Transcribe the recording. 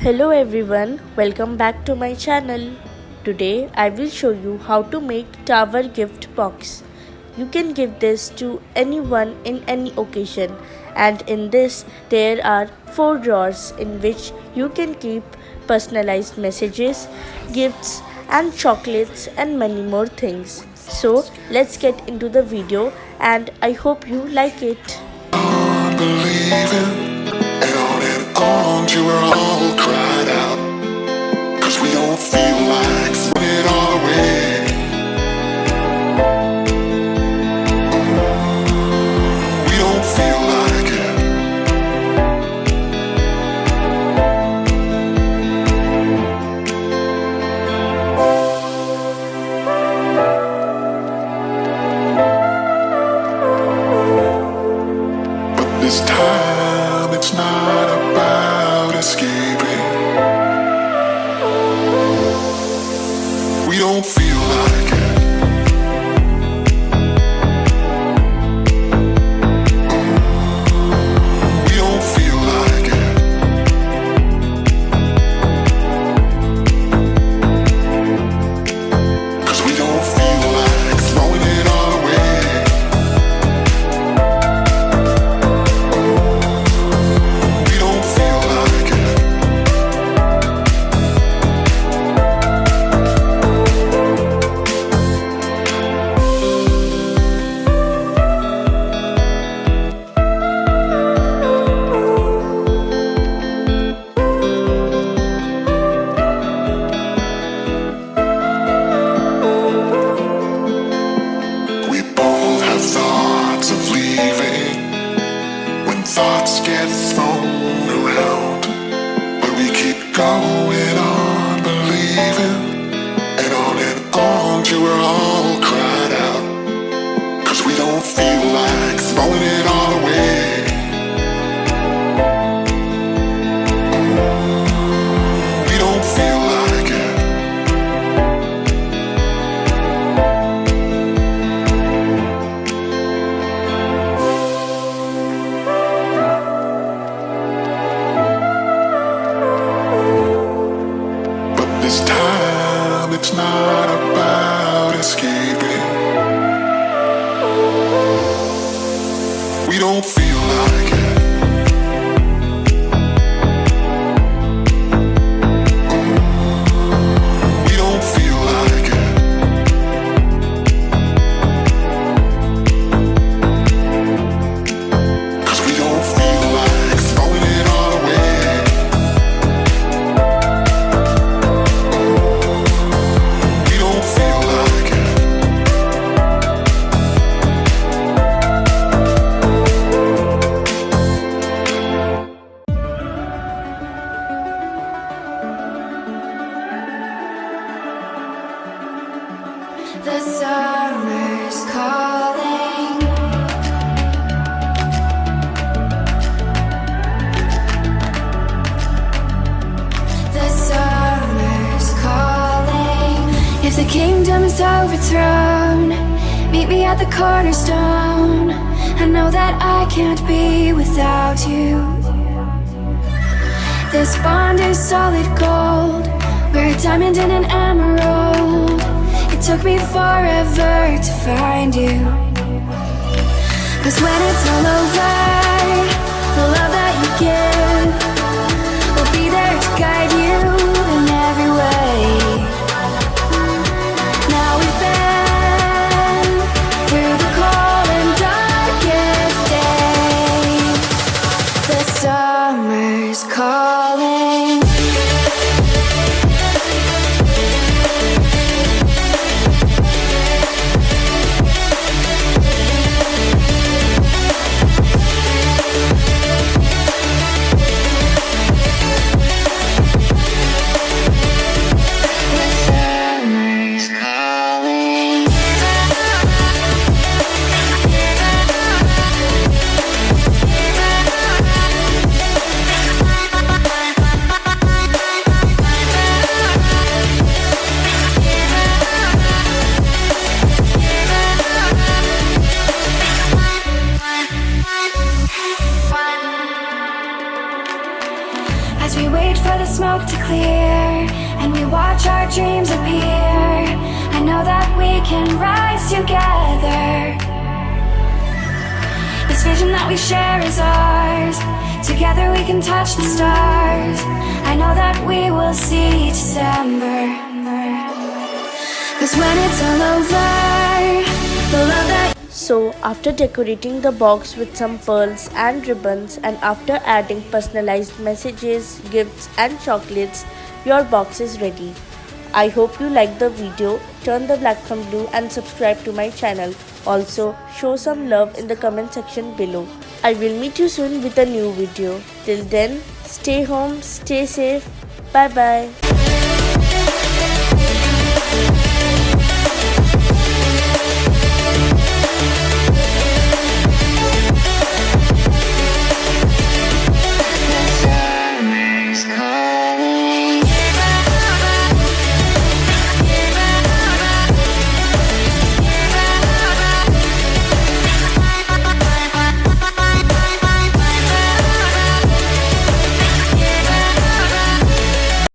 Hello everyone, welcome back to my channel. Today I will show you how to make tower gift box. You can give this to anyone in any occasion, and in this there are 4 drawers in which you can keep personalized messages, gifts and chocolates and many more things. So let's get into the video and I hope you like it. You were all cried out, 'cause we don't feel like throwing it all away. We don't feel like it. But this time it's not about escaping. We don't feel like it. We don't feel like it. 'Cause we don't feel like throwing it all away. We don't feel like it. We both have thoughts of leaving when thoughts get thrown around. But we keep going on believing, and on till we're all cried out. 'Cause we don't feel like throwing it all away. We don't feel like it. But this time it's not about escaping. We don't feel like it. We don't feel like it. Cause we don't feel like throwing it all away. We don't feel like it. The summer's calling. The summer's calling. If the kingdom is overthrown, meet me at the cornerstone. I know that I can't be without you. This bond is solid gold. We're a diamond and an emerald. It took me forever to find you. 'Cause when it's all over, the love that you give will be there to guide you in every way. Now we've been through the cold and darkest days. The summer's calling. as we wait for the smoke to clear and we watch our dreams appear. I know that we can rise together. This vision that we share is ours. Together we can touch the stars. I know that we will see December. 'Cause when it's all over, the love that So after decorating the box with some pearls and ribbons, and after adding personalized messages, gifts and chocolates, your box is ready. I hope you liked the video. Turn the black from blue and subscribe to my channel. Also show some love in the comment section below. I will meet you soon with a new video. Till then, stay home, stay safe. Bye bye.